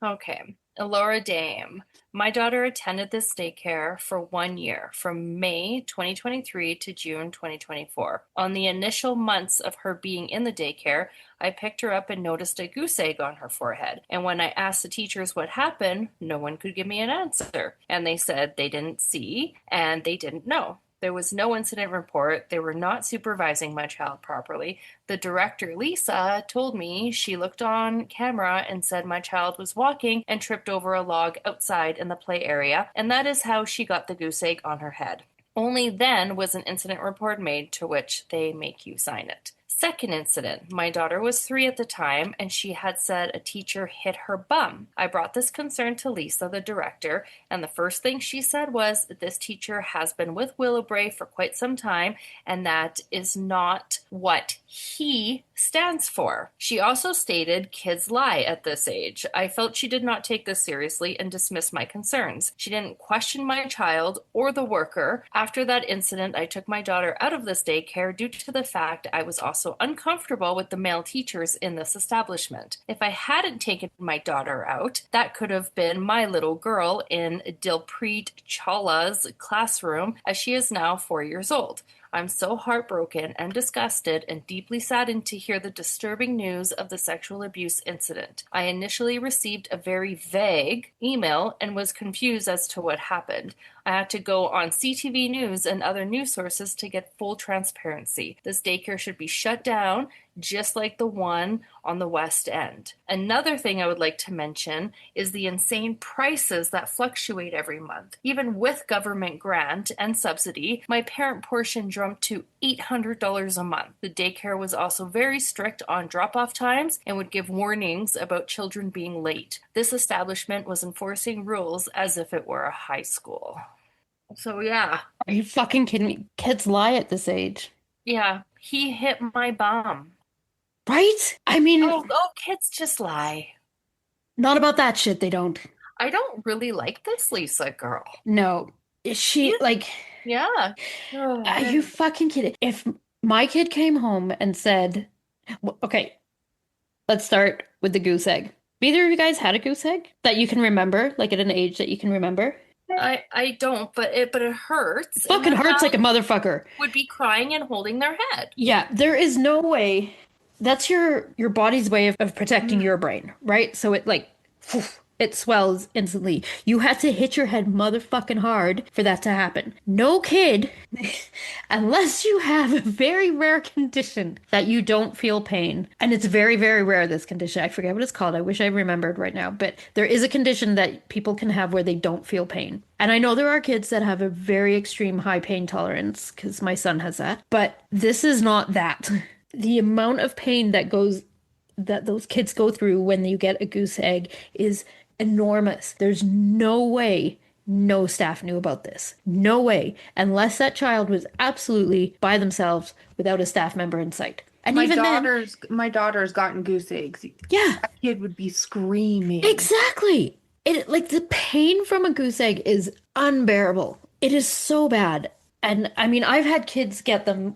Okay. Laura Dame. My daughter attended this daycare for 1 year, from May 2023 to June 2024. On the initial months of her being in the daycare, I picked her up and noticed a goose egg on her forehead. And when I asked the teachers what happened, no one could give me an answer. And they said they didn't see and they didn't know. There was no incident report. They were not supervising my child properly. The director, Lisa, told me she looked on camera and said my child was walking and tripped over a log outside in the play area, and that is how she got the goose egg on her head. Only then was an incident report made, to which they make you sign it. Second incident, my daughter was 3 at the time, and she had said a teacher hit her bum. I brought this concern to Lisa, the director, and the first thing she said was that this teacher has been with Willowbrae for quite some time, and that is not what he stands for. She also stated kids lie at this age. I felt she did not take this seriously and dismissed my concerns. She didn't question my child or the worker. After that incident, I took my daughter out of this daycare due to the fact I was also uncomfortable with the male teachers in this establishment. If I hadn't taken my daughter out, that could have been my little girl in Dilpreet Chawla's classroom, as she is now 4 years old. I'm so heartbroken and disgusted and deeply saddened to hear the disturbing news of the sexual abuse incident. I initially received a very vague email and was confused as to what happened. I had to go on CTV News and other news sources to get full transparency. This daycare should be shut down, just like the one on the West End. Another thing I would like to mention is the insane prices that fluctuate every month. Even with government grant and subsidy, my parent portion jumped to $800 a month. The daycare was also very strict on drop-off times and would give warnings about children being late. This establishment was enforcing rules as if it were a high school. So yeah. Are you fucking kidding me? Kids lie at this age. Yeah, he hit my bum. Right? I mean, Kids just lie. not about that shit, they don't. I don't really like this Lisa girl. No. Is she like, Yeah. are you fucking kidding? If my kid came home and said, okay, let's start with the goose egg. Either of you guys had a goose egg that you can remember, like at an age that you can remember? I don't, but it hurts. It fucking hurts like a motherfucker. Would be crying and holding their head. Yeah, there is no way. That's your body's way of protecting your brain, right? So it like it swells instantly. You had to hit your head motherfucking hard for that to happen. No kid, unless you have a very rare condition that you don't feel pain. And it's very, very rare, this condition. I forget what it's called. I wish I remembered right now. But there is a condition that people can have where they don't feel pain. And I know there are kids that have a very extreme high pain tolerance, because my son has that. But this is not that. The amount of pain that those kids go through when you get a goose egg is enormous. There's no way no staff knew about this. No way. Unless that child was absolutely by themselves without a staff member in sight. And even then, My daughter's gotten goose eggs. yeah, That kid would be screaming. exactly. It like the pain from a goose egg is unbearable. It is so bad. And I mean, I've had kids get them.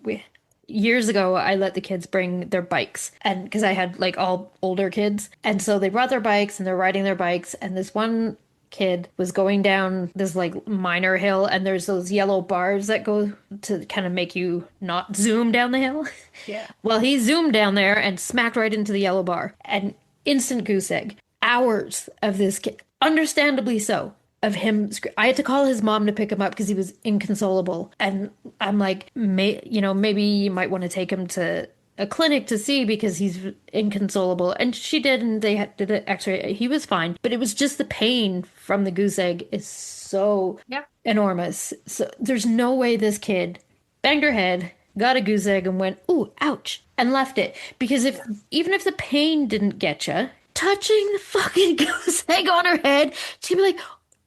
Years ago, I let the kids bring their bikes, and because I had like all older kids, and so they brought their bikes and they're riding their bikes, and this one kid was going down this like minor hill, and there's those yellow bars that go to kind of make you not zoom down the hill. Yeah. Well, he zoomed down there and smacked right into the yellow bar, and instant goose egg. Hours of this kid, understandably so, of him. I had to call his mom to pick him up because he was inconsolable. And I'm like, maybe you might want to take him to a clinic to see because he's inconsolable. And she did, and they did an x-ray. He was fine. But it was just the pain from the goose egg is so Yeah. enormous. So there's no way this kid banged her head, got a goose egg, and went, ooh, ouch, and left it. Because even if the pain didn't get you, touching the fucking goose egg on her head, she'd be like,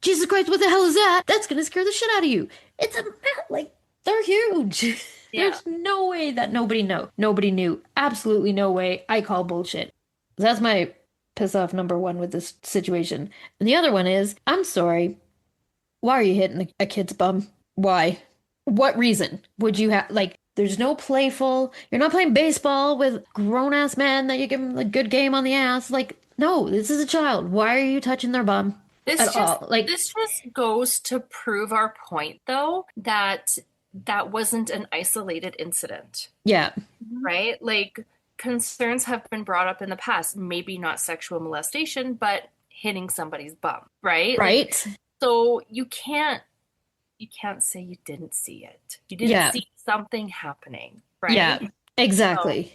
Jesus Christ, what the hell is that? That's gonna scare the shit out of you. It's a like they're huge. Yeah. There's no way that nobody knew. Absolutely no way. I call bullshit. That's my piss off number one with this situation. And the other one is, I'm sorry. Why are you hitting a kid's bum? Why? What reason would you have like? There's no playful. You're not playing baseball with grown ass men that you give them a good game on the ass. Like, no, this is a child. Why are you touching their bum at all? Like, This just goes to prove our point, though, that that wasn't an isolated incident, yeah, right? Like, concerns have been brought up in the past, maybe not sexual molestation, but hitting somebody's bum, right? Like, right? so you can't say you didn't see it. You didn't Yeah, see something happening, yeah, right? So, exactly.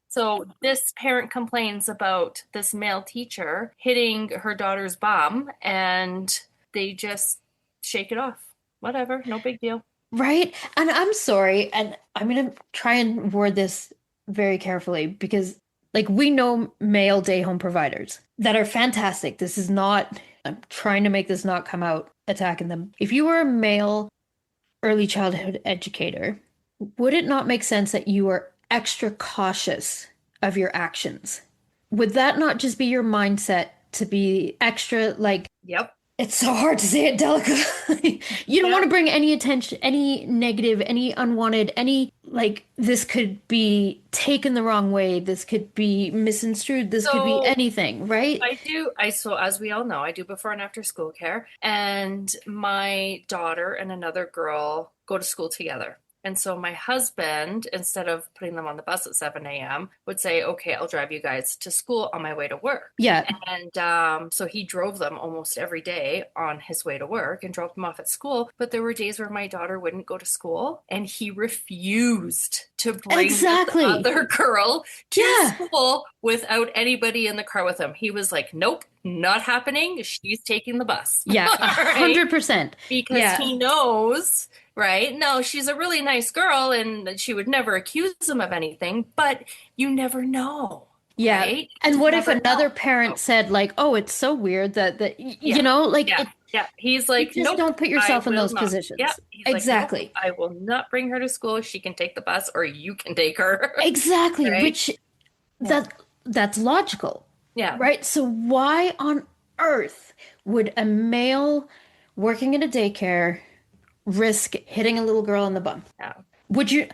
so this parent complains about this male teacher hitting her daughter's bum, and they just shake it off. Whatever, no big deal. Right? And I'm sorry, and I'm gonna try and word this very carefully because, like, we know male day home providers that are fantastic. This is not, I'm trying to make this not come out attacking them. If you were a male early childhood educator, would it not make sense that you are extra cautious of your actions? Would that not just be your mindset to be extra, like, Yep. it's so hard to say it delicately. You don't want to Yep. bring any attention, any negative, any unwanted, any like this could be taken the wrong way. This could be misconstrued. This could be So anything, right? so as we all know, I do before and after school care, and my daughter and another girl go to school together. And so my husband, instead of putting them on the bus at 7 a.m., would say, okay, I'll drive you guys to school on my way to work. Yeah. And so he drove them almost every day on his way to work and dropped them off at school. But there were days where my daughter wouldn't go to school, and he refused to bring this Exactly. other girl to Yeah. school without anybody in the car with him. He was like, nope, not happening. She's taking the bus. Yeah. Right? 100%. Because Yeah. he knows, right? No, she's a really nice girl and she would never accuse him of anything, but you never know, Yeah. right? And You what if never another know. parent said like, "Oh, it's so weird that Yeah, like yeah, it, yeah. He's you like, just nope, don't put I yourself in will those not. Yeah, positions." he's like, nope, Exactly. I will not bring her to school. She can take the bus or you can take her, Exactly, right? which Yeah, that's logical, yeah. right? So why on earth would a male working in a daycare risk hitting a little girl in the bum? Yeah. Would you?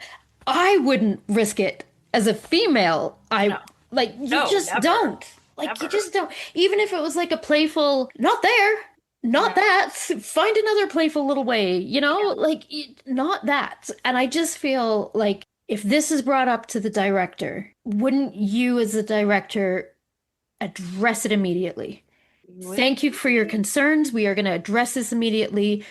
I wouldn't risk it as a female. I No, like you no, just never, don't. Like you never. just don't. Even if it was like a playful, not there, not No, that. Find another playful little way, yeah. like not that. And I just feel like if this is brought up to the director, wouldn't you as a director address it immediately? You would Thank you for your think. concerns. We are going to address this immediately.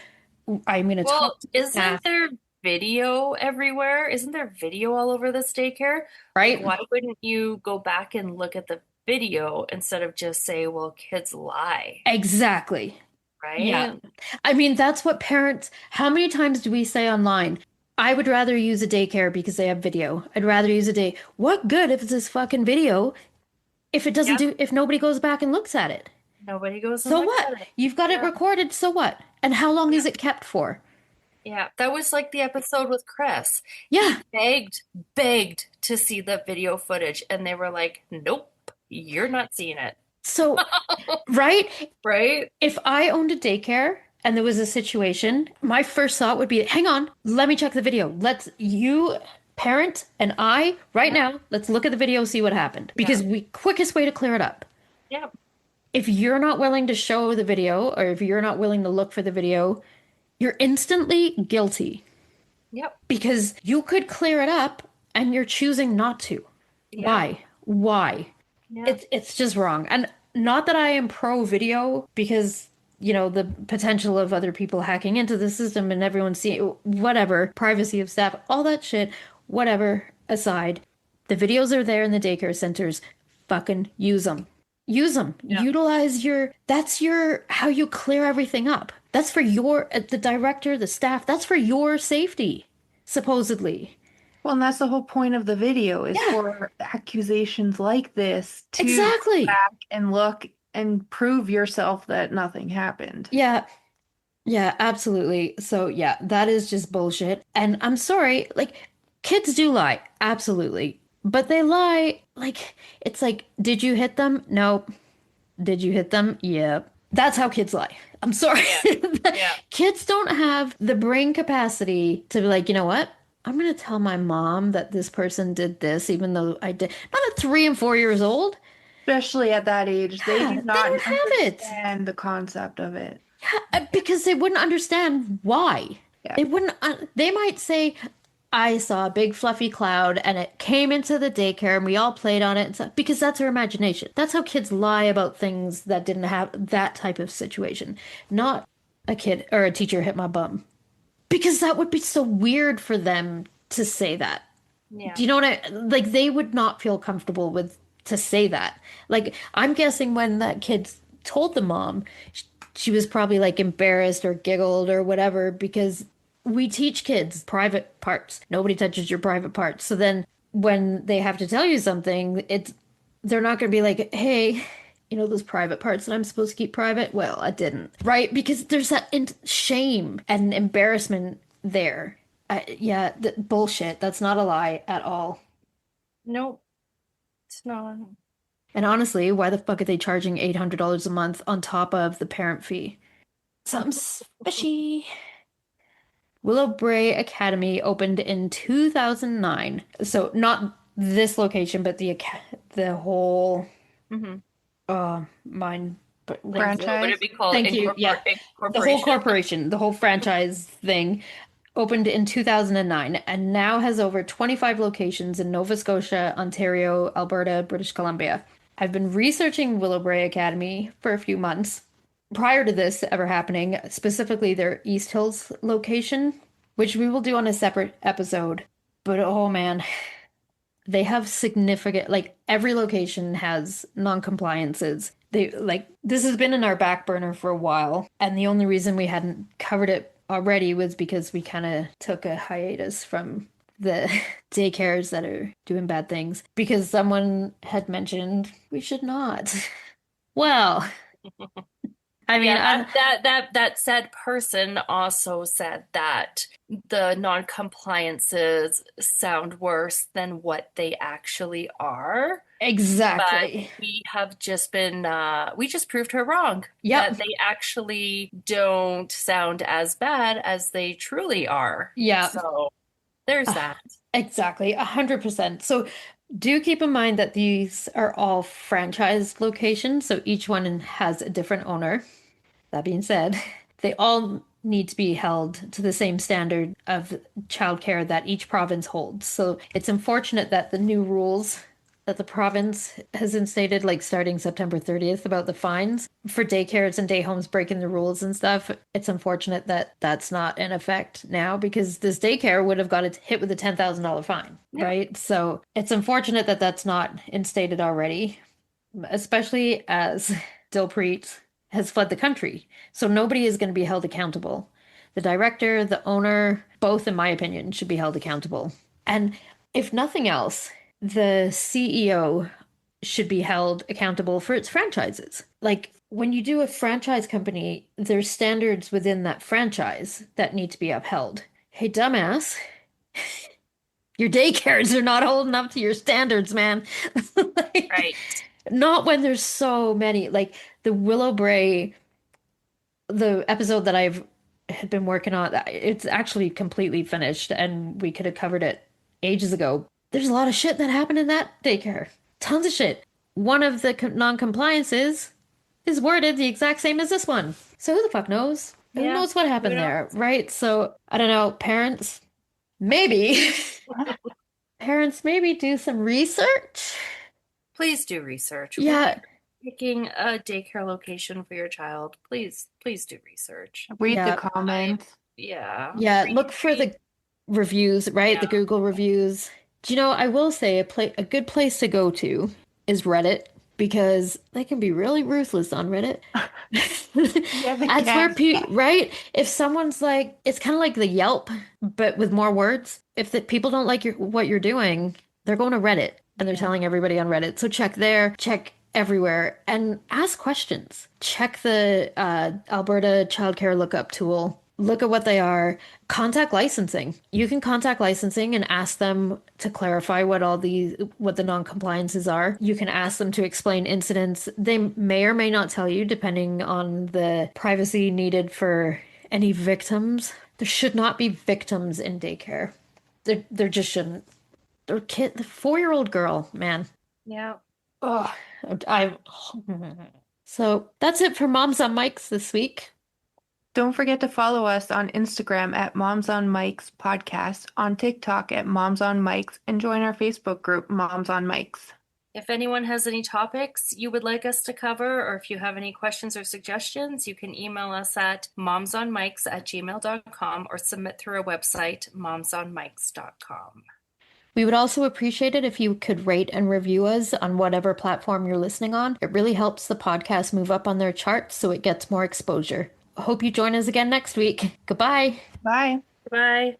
I'm going to Well, talk to the staff, isn't there video everywhere? Isn't there video all over this daycare? Like, right? why wouldn't you go back and look at the video instead of just say, well, kids lie, Exactly. Yeah. right? I mean, that's what parents, how many times do we say online? I would rather use a daycare because they have video. I'd rather use a day. What good if it's this fucking video if it doesn't Yep. do, if nobody goes back and looks at it? Nobody goes and So looks what? at it. You've got it Yeah. recorded, so what? And how long Yeah. is it kept for? Yeah, that was like the episode with Chris. Yeah. He begged to see the video footage, and they were like, nope, you're not seeing it. So, right? Right? If I owned a daycare and there was a situation, my first thought would be, hang on, let me check the video. Let's, you, parent, and I, right Yeah, now, let's look at the video, see what happened. yeah, Because quickest way to clear it up. yeah, If you're not willing to show the video, or if you're not willing to look for the video, you're instantly guilty yep, because you could clear it up and you're choosing not to. yeah, Why? Why? yeah, It's just wrong. And not that I am pro video because, the potential of other people hacking into the system and everyone seeing whatever, privacy of staff, all that shit, whatever aside, the videos are there in the daycare centers. Fucking use them. Use them. yeah. Utilize that's how you clear everything up. That's for the director, the staff, that's for your safety, supposedly. Well, and that's the whole point of the video is Yeah, for accusations like this to go exactly. back and look and prove yourself that nothing happened. Yeah, yeah, absolutely. So, yeah, that is just bullshit. And I'm sorry, like, kids do lie, absolutely. But they lie, like, it's like, did you hit them? Nope. Did you hit them? Yep. That's how kids lie. I'm sorry. Yeah, yeah, Kids don't have the brain capacity to be like, you know what? I'm gonna tell my mom that this person did this, even though I did. Not at 3 and 4 years old. Especially at that age, they Yeah, do they not don't have it. understand the concept of it. Because they wouldn't understand why. Yeah. They wouldn't, they might say, I saw a big fluffy cloud and it came into the daycare and we all played on it and stuff, because that's their imagination. That's how kids lie about things that didn't have that type of situation. Not a kid or a teacher hit my bum. Because that would be so weird for them to say that. yeah. Do you know what like they would not feel comfortable with to say that. Like I'm guessing when that kid told the mom, she was probably like embarrassed or giggled or whatever because we teach kids private parts. Nobody touches your private parts. So then when they have to tell you something, they're not going to be like, "Hey, those private parts that I'm supposed to keep private? Well, I didn't." Right? Because there's that shame and embarrassment there. Yeah, bullshit. That's not a lie at all. Nope, it's not. And honestly, why the fuck are they charging $800 a month on top of the parent fee? Something's fishy. Willowbrae Academy opened in 2009. So not this location, but the whole Hmm. mind What would Franchise. it be called? Thank you. Yeah. The whole Incorporation. corporation, the whole franchise thing opened in 2009 and now has over 25 locations in Nova Scotia, Ontario, Alberta, British Columbia. I've been researching Willowbrae Academy for a few months prior to this ever happening, specifically their East Hills location, which we will do on a separate episode. But oh man, they have significant, like every location has non-compliances. This has been in our back burner for a while, and the only reason we hadn't covered it already was because we kind of took a hiatus from the daycares that are doing bad things because someone had mentioned we should not. Well, I mean, Yeah, that said person also said that the non-compliances sound worse than what they actually are. But exactly. we just proved her wrong, that Yep. they actually don't sound as bad as they truly are. Yeah. So there's Uh, that. exactly. 100%. So do keep in mind that these are all franchise locations, so each one has a different owner. That being said, they all need to be held to the same standard of childcare that each province holds. So it's unfortunate that the new rules that the province has instated, like starting September 30th, about the fines for daycares and day homes breaking the rules and stuff, it's unfortunate that that's not in effect now because this daycare would have got hit with a $10,000 fine, Yeah. right? So it's unfortunate that that's not instated already, especially as Dilpreet has fled the country. So nobody is going to be held accountable. The director, the owner, both, in my opinion, should be held accountable. And if nothing else, the CEO should be held accountable for its franchises. Like, when you do a franchise company, there's standards within that franchise that need to be upheld. Hey, dumbass, your daycares are not holding up to your standards, man. Like, Right. not when there's so many. Like the Willowbrae, the episode that I've had been working on, it's actually completely finished, and we could have covered it ages ago. There's a lot of shit that happened in that daycare. Tons of shit. One of the non-compliances is worded the exact same as this one. So who the fuck knows? Who Yeah. knows what Who happened there, knows? right? So I don't know, parents, maybe. Parents, maybe do some research. Please do research. When Yeah, you're picking a daycare location for your child, please do research. Read the yeah, comments. Yeah. yeah. Read, Look for read. the reviews, right? The Yeah. Google reviews. Do you know, I will say a good place to go to is Reddit because they can be really ruthless on Reddit. Yeah, they That's where can. pe right? If someone's like, it's kind of like the Yelp, but with more words. If the people don't like what you're doing, they're going to Reddit and they're Yeah. telling everybody on Reddit. So check there, check everywhere, and ask questions. Check the Alberta childcare lookup tool. Look at what they are. Contact licensing. You can contact licensing and ask them to clarify what the non-compliances are. You can ask them to explain incidents. They may or may not tell you, depending on the privacy needed for any victims. There should not be victims in daycare. There just shouldn't. The 4-year-old girl, man. Yeah. Oh, I. So that's it for Moms on Mics this week. Don't forget to follow us on Instagram at Moms on Mics Podcast, on TikTok at Moms on Mics, and join our Facebook group, Moms on Mics. If anyone has any topics you would like us to cover, or if you have any questions or suggestions, you can email us at momsonmics@gmail.com or submit through our website, momsonmics.com. We would also appreciate it if you could rate and review us on whatever platform you're listening on. It really helps the podcast move up on their charts so it gets more exposure. I hope you join us again next week. Goodbye. Bye. Bye.